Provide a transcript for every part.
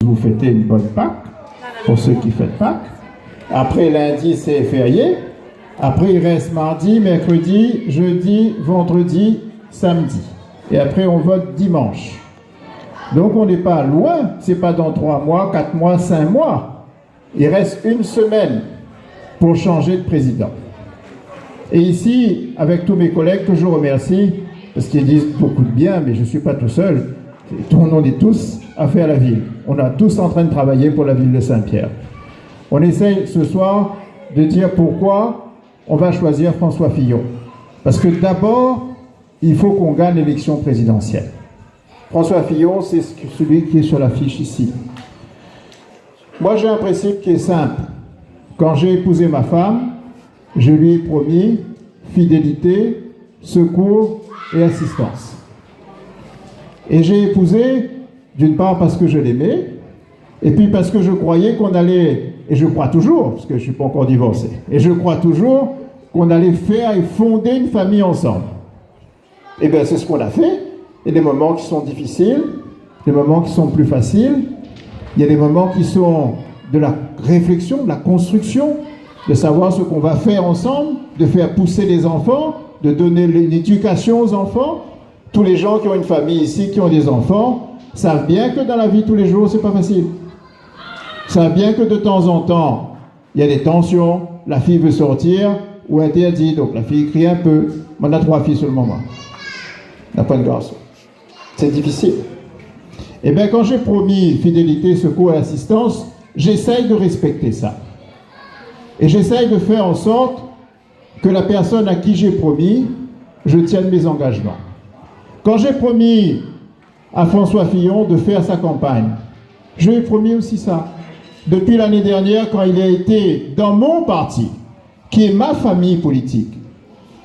vous fêtez une bonne Pâques, pour ceux qui fêtent Pâques. Après lundi, c'est férié. Après, il reste mardi, mercredi, jeudi, vendredi, samedi. Et après, on vote dimanche. Donc, on n'est pas loin. C'est pas dans 3 mois, 4 mois, 5 mois. Il reste une semaine pour changer de président. Et ici, avec tous mes collègues que je remercie, parce qu'ils disent beaucoup de bien, mais je ne suis pas tout seul. On est tous à faire la ville. On est tous en train de travailler pour la ville de Saint-Pierre. On essaye ce soir de dire pourquoi on va choisir François Fillon. Parce que d'abord, il faut qu'on gagne l'élection présidentielle. François Fillon, c'est celui qui est sur l'affiche ici. Moi, j'ai un principe qui est simple. Quand j'ai épousé ma femme, je lui ai promis fidélité, secours et assistance. Et j'ai épousé, d'une part parce que je l'aimais, et puis parce que je croyais qu'on allait, et je crois toujours, parce que je ne suis pas encore divorcé, et je crois toujours qu'on allait faire et fonder une famille ensemble. Et bien c'est ce qu'on a fait. Il y a des moments qui sont difficiles, des moments qui sont plus faciles, il y a des moments qui sont de la réflexion, de la construction, de savoir ce qu'on va faire ensemble, de faire pousser les enfants, de donner l'éducation aux enfants. Tous les gens qui ont une famille ici, qui ont des enfants, savent bien que dans la vie tous les jours, c'est pas facile. Savent bien que de temps en temps, il y a des tensions, la fille veut sortir ou interdit, donc la fille crie un peu. On a 3 filles seulement, moi. On n'a pas de garçon. C'est difficile. Et bien, quand j'ai promis fidélité, secours et assistance, j'essaye de respecter ça. Et j'essaye de faire en sorte que la personne à qui j'ai promis, je tienne mes engagements. Quand j'ai promis à François Fillon de faire sa campagne, je lui ai promis aussi ça. Depuis l'année dernière, quand il a été dans mon parti, qui est ma famille politique,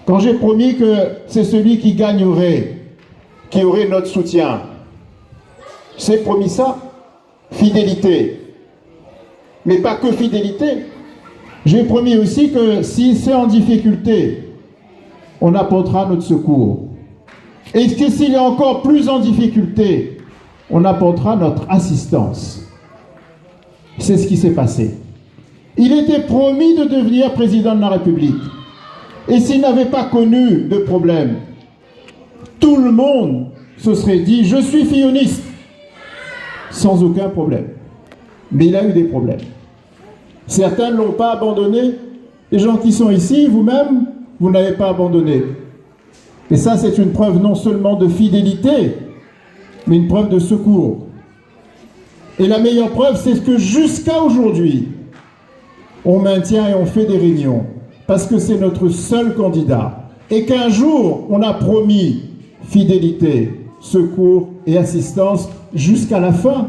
quand j'ai promis que c'est celui qui gagnerait, qui aurait notre soutien, j'ai promis ça, fidélité. Mais pas que fidélité. J'ai promis aussi que si c'est en difficulté, on apportera notre secours. Et que s'il est encore plus en difficulté, on apportera notre assistance. C'est ce qui s'est passé. Il était promis de devenir président de la République. Et s'il n'avait pas connu de problème, tout le monde se serait dit « je suis filloniste » sans aucun problème. Mais il a eu des problèmes. Certains ne l'ont pas abandonné. Les gens qui sont ici, vous-même, vous n'avez pas abandonné. Et ça, c'est une preuve non seulement de fidélité, mais une preuve de secours. Et la meilleure preuve, c'est que jusqu'à aujourd'hui, on maintient et on fait des réunions, parce que c'est notre seul candidat. Et qu'un jour, on a promis fidélité, secours et assistance jusqu'à la fin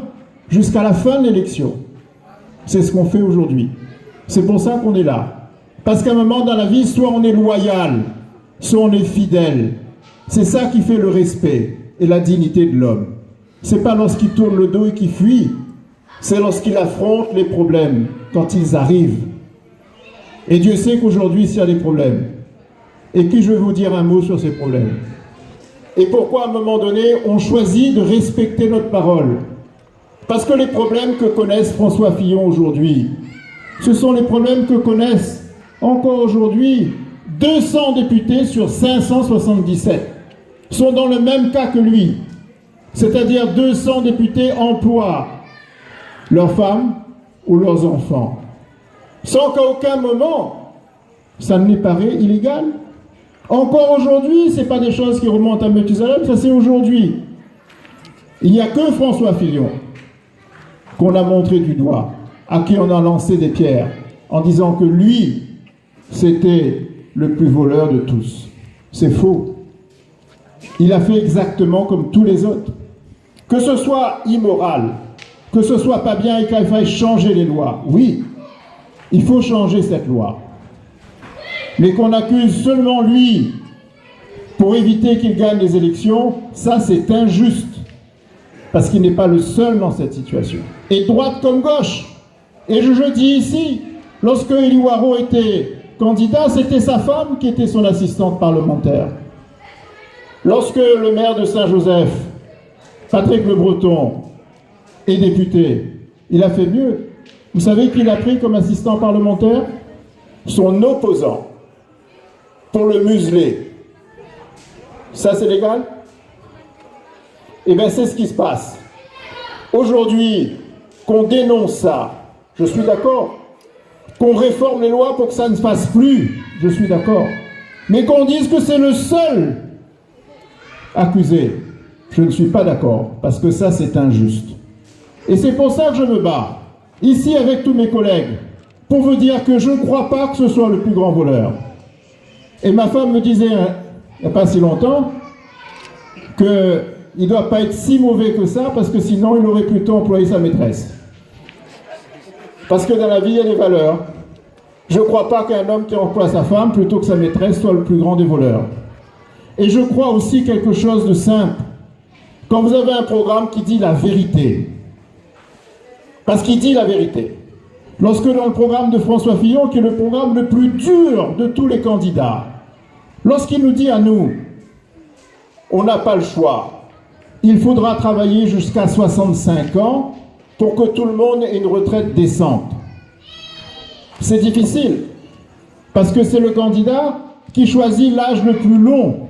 de l'élection. C'est ce qu'on fait aujourd'hui. C'est pour ça qu'on est là. Parce qu'à un moment dans la vie, soit on est loyal, soit on est fidèle. C'est ça qui fait le respect et la dignité de l'homme. C'est pas lorsqu'il tourne le dos et qu'il fuit. C'est lorsqu'il affronte les problèmes, quand ils arrivent. Et Dieu sait qu'aujourd'hui, s'il y a des problèmes. Et puis je vais vous dire un mot sur ces problèmes. Et pourquoi à un moment donné, on choisit de respecter notre parole? Parce que les problèmes que connaissent François Fillon aujourd'hui, ce sont les problèmes que connaissent encore aujourd'hui 200 députés sur 577 sont dans le même cas que lui. C'est-à-dire 200 députés emploient leurs femmes ou leurs enfants. Sans qu'à aucun moment, ça ne les paraît illégal. Encore aujourd'hui, ce n'est pas des choses qui remontent à Mathusalem, ça c'est aujourd'hui. Il n'y a que François Fillon qu'on a montré du doigt, à qui on a lancé des pierres, en disant que lui, c'était le plus voleur de tous. C'est faux. Il a fait exactement comme tous les autres. Que ce soit immoral, que ce soit pas bien et qu'il faille changer les lois, oui, il faut changer cette loi. Mais qu'on accuse seulement lui pour éviter qu'il gagne les élections, ça c'est injuste. Parce qu'il n'est pas le seul dans cette situation. Et droite comme gauche. Et je dis ici, lorsque Élie Waro était candidat, c'était sa femme qui était son assistante parlementaire. Lorsque le maire de Saint-Joseph, Patrick Le Breton, est député, Il a fait mieux. Vous savez qui l'a pris comme assistant parlementaire? Son opposant, pour le museler. Ça, c'est légal? Eh bien, c'est ce qui se passe. Aujourd'hui, qu'on dénonce ça, je suis d'accord. Qu'on réforme les lois pour que ça ne se fasse plus, je suis d'accord. Mais qu'on dise que c'est le seul accusé, je ne suis pas d'accord, parce que ça, c'est injuste. Et c'est pour ça que je me bats, ici avec tous mes collègues, pour vous dire que je ne crois pas que ce soit le plus grand voleur. Et ma femme me disait, il n'y a pas si longtemps, qu'il ne doit pas être si mauvais que ça, parce que sinon il aurait plutôt employé sa maîtresse. Parce que dans la vie, il y a des valeurs. Je ne crois pas qu'un homme qui emploie sa femme plutôt que sa maîtresse soit le plus grand des voleurs. Et je crois aussi quelque chose de simple. Quand vous avez un programme qui dit la vérité, parce qu'il dit la vérité. Lorsque dans le programme de François Fillon, qui est le programme le plus dur de tous les candidats, lorsqu'il nous dit à nous, on n'a pas le choix, il faudra travailler jusqu'à 65 ans pour que tout le monde ait une retraite décente. C'est difficile, parce que c'est le candidat qui choisit l'âge le plus long.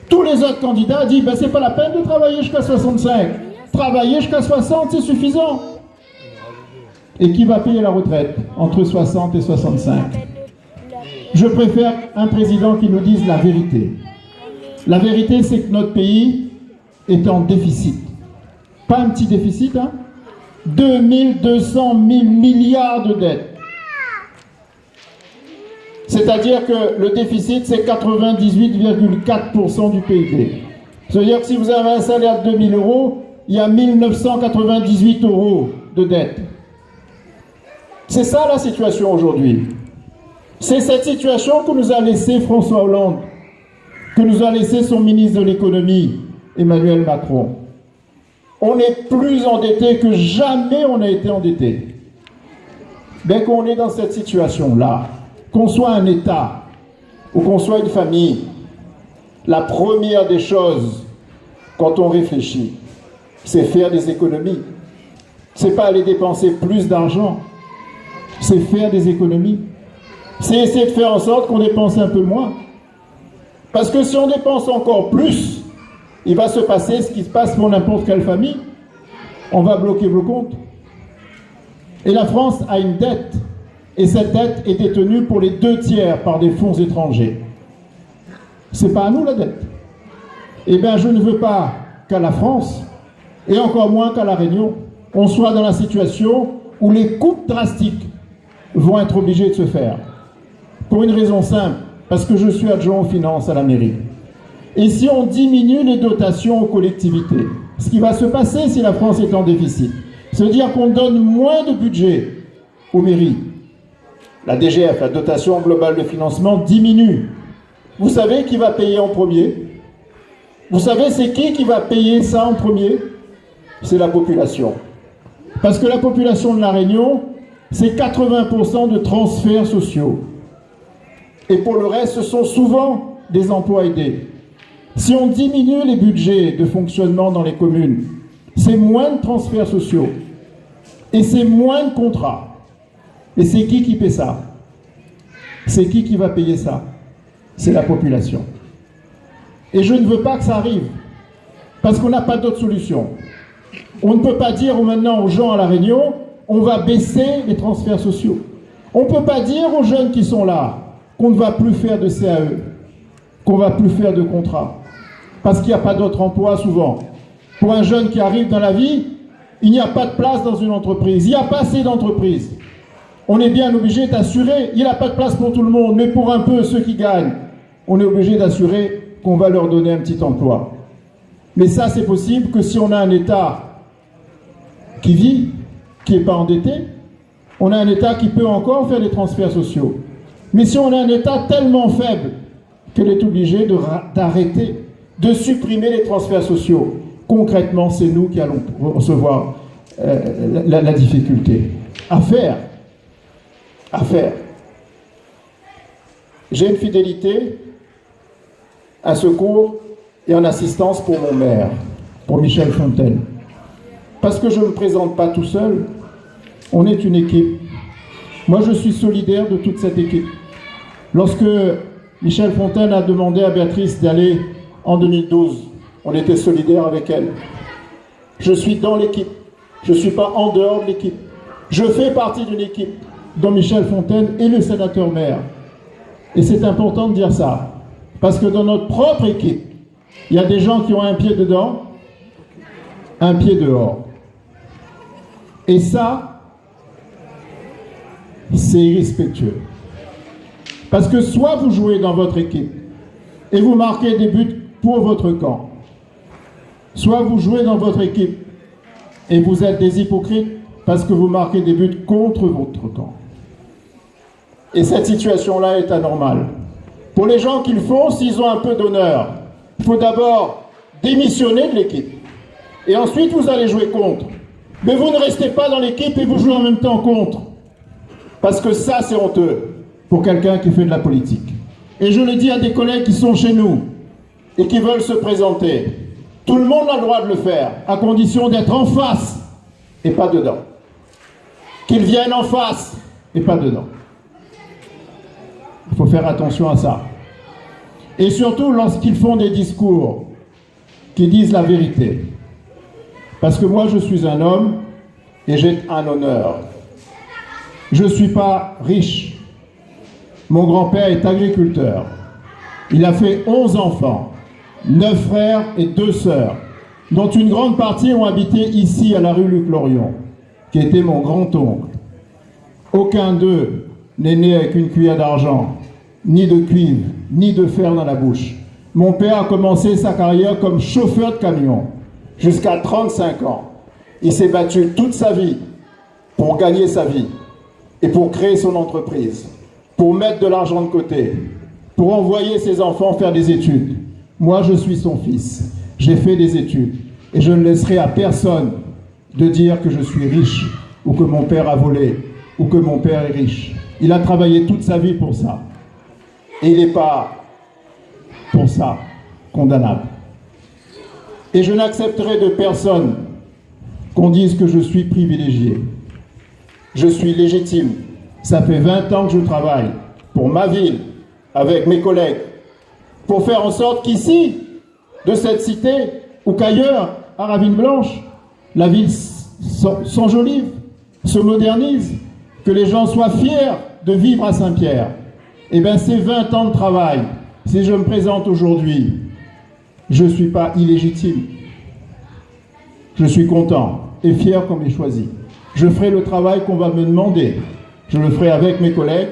Tous les autres candidats disent, ben, c'est pas la peine de travailler jusqu'à 65. Travailler jusqu'à 60, c'est suffisant. Et qui va payer la retraite entre 60 et 65? Je préfère un président qui nous dise la vérité. La vérité, c'est que notre pays est en déficit. Pas un petit déficit, hein? 2200 000 milliards de dettes. C'est-à-dire que le déficit, c'est 98,4% du PIB. C'est-à-dire que si vous avez un salaire de 2 000 euros, il y a 1 998 euros de dette. C'est ça la situation aujourd'hui. C'est cette situation que nous a laissé François Hollande, que nous a laissé son ministre de l'économie, Emmanuel Macron. On est plus endetté que jamais on a été endetté. Dès qu'on est dans cette situation-là, qu'on soit un État ou qu'on soit une famille, la première des choses, quand on réfléchit, c'est faire des économies. C'est pas aller dépenser plus d'argent, c'est faire des économies. C'est essayer de faire en sorte qu'on dépense un peu moins. Parce que si on dépense encore plus, il va se passer ce qui se passe pour n'importe quelle famille. On va bloquer vos comptes. Et la France a une dette. Et cette dette est détenue pour les 2/3 par des fonds étrangers. C'est pas à nous la dette. Eh bien, je ne veux pas qu'à la France, et encore moins qu'à La Réunion, on soit dans la situation où les coupes drastiques vont être obligées de se faire. Pour une raison simple, parce que je suis adjoint aux finances à la mairie. Et si on diminue les dotations aux collectivités, ce qui va se passer si la France est en déficit, c'est-à-dire qu'on donne moins de budget aux mairies. La DGF, la dotation globale de financement, diminue. Vous savez qui va payer en premier? Vous savez c'est qui va payer ça en premier? C'est la population. Parce que la population de La Réunion, c'est 80% de transferts sociaux. Et pour le reste, ce sont souvent des emplois aidés. Si on diminue les budgets de fonctionnement dans les communes, c'est moins de transferts sociaux. Et c'est moins de contrats. Et c'est qui paie ça? C'est qui va payer ça? C'est la population. Et je ne veux pas que ça arrive. Parce qu'on n'a pas d'autre solution. On ne peut pas dire maintenant aux gens à La Réunion, on va baisser les transferts sociaux. On ne peut pas dire aux jeunes qui sont là qu'on ne va plus faire de CAE, qu'on ne va plus faire de contrat. Parce qu'il n'y a pas d'autre emploi souvent. Pour un jeune qui arrive dans la vie, il n'y a pas de place dans une entreprise. Il n'y a pas assez d'entreprises. On est bien obligé d'assurer, il n'y a pas de place pour tout le monde, mais pour un peu ceux qui gagnent, on est obligé d'assurer qu'on va leur donner un petit emploi. Mais ça, c'est possible que si on a un État qui vit, qui n'est pas endetté, on a un État qui peut encore faire des transferts sociaux. Mais si on a un État tellement faible qu'il est obligé d'arrêter, de supprimer les transferts sociaux, concrètement, c'est nous qui allons recevoir la difficulté. À faire. J'ai une fidélité, un secours et une assistance pour mon maire, pour Michel Fontaine. parce que je ne me présente pas tout seul. On est une équipe. Moi, je suis solidaire de toute cette équipe. Lorsque Michel Fontaine a demandé à Béatrice d'aller en 2012, on était solidaires avec elle. Je suis dans l'équipe. Je ne suis pas en dehors de l'équipe. Je fais partie d'une équipe dont Michel Fontaine est le sénateur-maire. Et c'est important de dire ça. Parce que dans notre propre équipe, il y a des gens qui ont un pied dedans, un pied dehors. Et ça, c'est irrespectueux. Parce que soit vous jouez dans votre équipe et vous marquez des buts pour votre camp, soit vous jouez dans votre équipe et vous êtes des hypocrites parce que vous marquez des buts contre votre camp. Et cette situation-là est anormale. Pour les gens qui le font, s'ils ont un peu d'honneur, il faut d'abord démissionner de l'équipe. Et ensuite, vous allez jouer contre. Mais vous ne restez pas dans l'équipe et vous jouez en même temps contre. Parce que ça, c'est honteux pour quelqu'un qui fait de la politique. Et je le dis à des collègues qui sont chez nous et qui veulent se présenter. Tout le monde a le droit de le faire, à condition d'être en face et pas dedans. Qu'ils viennent en face et pas dedans. Il faut faire attention à ça. Et surtout lorsqu'ils font des discours qui disent la vérité. Parce que moi, je suis un homme et j'ai un honneur. Je ne suis pas riche. Mon grand-père est agriculteur. Il a fait 11 enfants, 9 frères et 2 sœurs, dont une grande partie ont habité ici à la rue Luc-Lorion, qui était mon grand-oncle. Aucun d'eux n'est né avec une cuillère d'argent, ni de cuivre, ni de fer dans la bouche. Mon père a commencé sa carrière comme chauffeur de camion, jusqu'à 35 ans. Il s'est battu toute sa vie pour gagner sa vie et pour créer son entreprise, pour mettre de l'argent de côté, pour envoyer ses enfants faire des études. Moi, je suis son fils. J'ai fait des études et je ne laisserai à personne de dire que je suis riche ou que mon père a volé ou que mon père est riche. Il a travaillé toute sa vie pour ça. Et il n'est pas, pour ça, condamnable. Et je n'accepterai de personne qu'on dise que je suis privilégié. Je suis légitime. Ça fait 20 ans que je travaille pour ma ville, avec mes collègues, pour faire en sorte qu'ici, de cette cité, ou qu'ailleurs, à Ravine-Blanche, la ville s'enjolive, se modernise, que les gens soient fiers de vivre à Saint-Pierre. Eh bien, ces 20 ans de travail, si je me présente aujourd'hui, je ne suis pas illégitime. Je suis content et fier qu'on m'ait choisi. Je ferai le travail qu'on va me demander. Je le ferai avec mes collègues,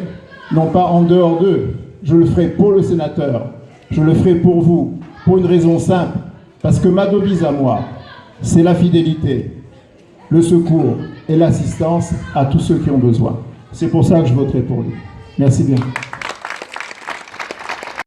non pas en dehors d'eux. Je le ferai pour le sénateur. Je le ferai pour vous, pour une raison simple. Parce que ma devise à moi, c'est la fidélité, le secours et l'assistance à tous ceux qui ont besoin. C'est pour ça que je voterai pour lui. Merci bien.